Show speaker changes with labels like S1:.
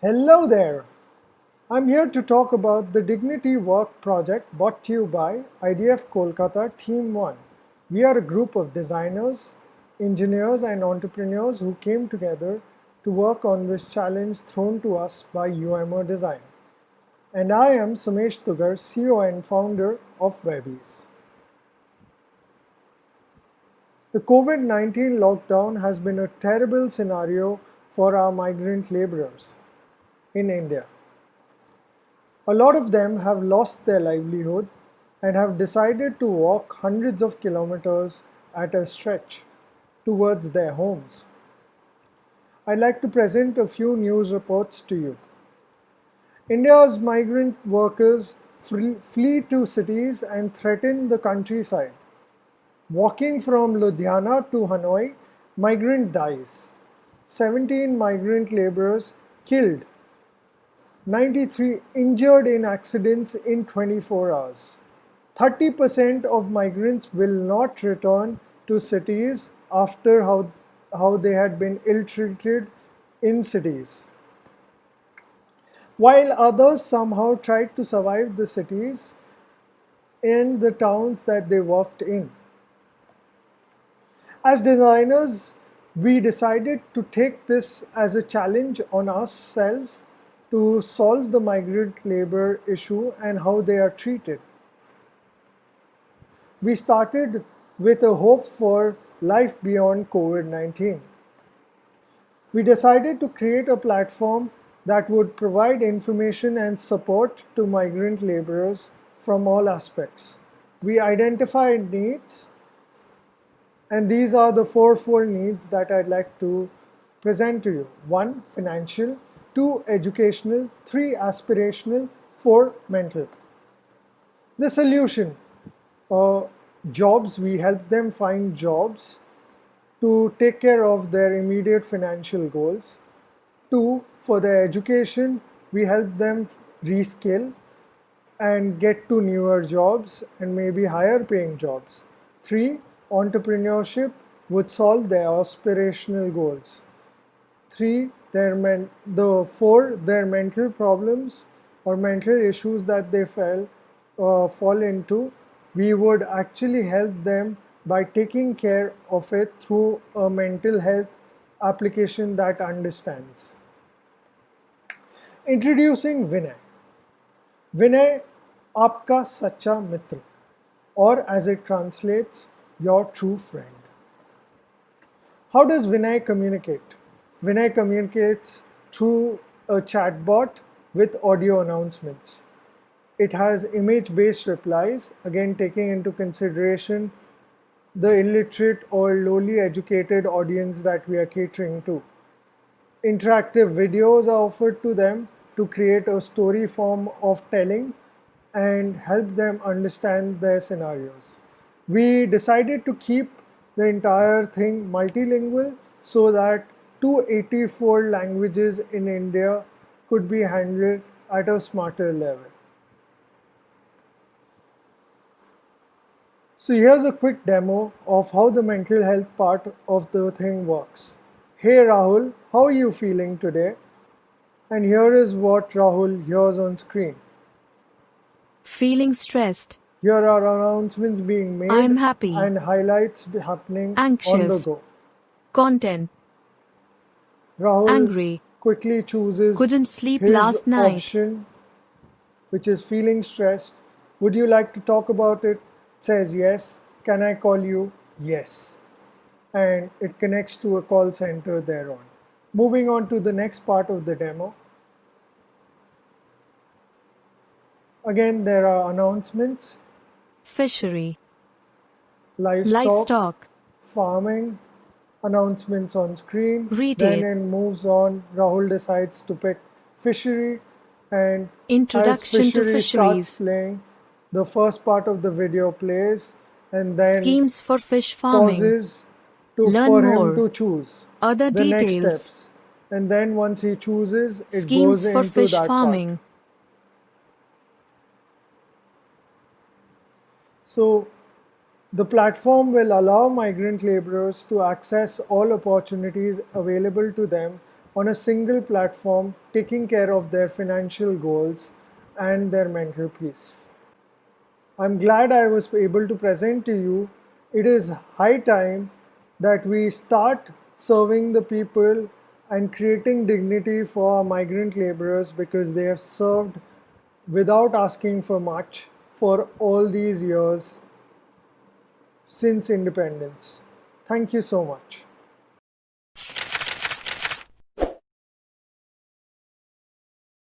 S1: Hello there! I'm here to talk about the Dignity Work project brought to you by IDF Kolkata Team 1. We are a group of designers, engineers, and entrepreneurs who came together to work on this challenge thrown to us by UMO Design. And I am Sumesh Tugar, CEO and founder of Webbies. The COVID-19 lockdown has been a terrible scenario for our migrant laborers in India. A lot of them have lost their livelihood and have decided to walk hundreds of kilometers at a stretch towards their homes. I'd like to present a few news reports to you. India's migrant workers flee to cities and threaten the countryside. Walking from Ludhiana to Hanoi, migrant dies. 17 migrant laborers killed. 93 injured in accidents in 24 hours. 30% of migrants will not return to cities after how they had been ill-treated in cities. While others somehow tried to survive the cities and the towns that they worked in. As designers, we decided to take this as a challenge on ourselves to solve the migrant labor issue and how they are treated. We started with a hope for life beyond COVID-19. We decided to create a platform that would provide information and support to migrant laborers from all aspects. We identified needs, and these are the fourfold needs that I'd like to present to you. 1, financial. 2, educational. 3, aspirational. 4, mental. The solution, jobs, we help them find jobs to take care of their immediate financial goals. 2, for their education, we help them reskill and get to newer jobs and maybe higher paying jobs. 3, entrepreneurship would solve their aspirational goals. 3, their mental problems or mental issues that they fall into, we would actually help them by taking care of it through a mental health application that understands. Introducing Vinay. Vinay, आपका सच्चा मित्र, or as it translates, your true friend. How does Vinay communicate? Vinay communicates through a chatbot with audio announcements. It has image-based replies, again taking into consideration the illiterate or lowly educated audience that we are catering to. Interactive videos are offered to them to create a story form of telling and help them understand their scenarios. We decided to keep the entire thing multilingual so that 284 languages in India could be handled at a smarter level. So here's a quick demo of how the mental health part of the thing works. Hey Rahul, how are you feeling today? And here is what Rahul hears on screen.
S2: Feeling stressed.
S1: Here are announcements being made
S2: I'm happy.
S1: and highlights happening
S2: Anxious.
S1: on the go.
S2: Content.
S1: Rahul
S2: Angry.
S1: quickly chooses
S2: Couldn't sleep
S1: his
S2: last night.
S1: option, which is feeling stressed. Would you like to talk about it? Says yes. Can I call you? Yes. And it connects to a call center thereon. Moving on to the next part of the demo. Again, there are announcements,
S2: Fishery.
S1: livestock, farming, announcements on screen.
S2: Retail.
S1: Then it moves on. Rahul decides to pick fishery, and
S2: Introduction
S1: as
S2: to
S1: fishery
S2: fisheries.
S1: starts playing, the first part of the video plays, and then
S2: Schemes for fish farming.
S1: pauses
S2: Learn
S1: for
S2: more.
S1: him to choose
S2: Other
S1: the next
S2: details.
S1: steps. And then once he chooses, it
S2: Schemes
S1: goes
S2: for
S1: into
S2: fish
S1: that
S2: farming.
S1: part. So the platform will allow migrant laborers to access all opportunities available to them on a single platform, taking care of their financial goals and their mental peace. I'm glad I was able to present to you. It is high time that we start serving the people and creating dignity for our migrant laborers, because they have served without asking for much for all these years since independence. Thank you so much.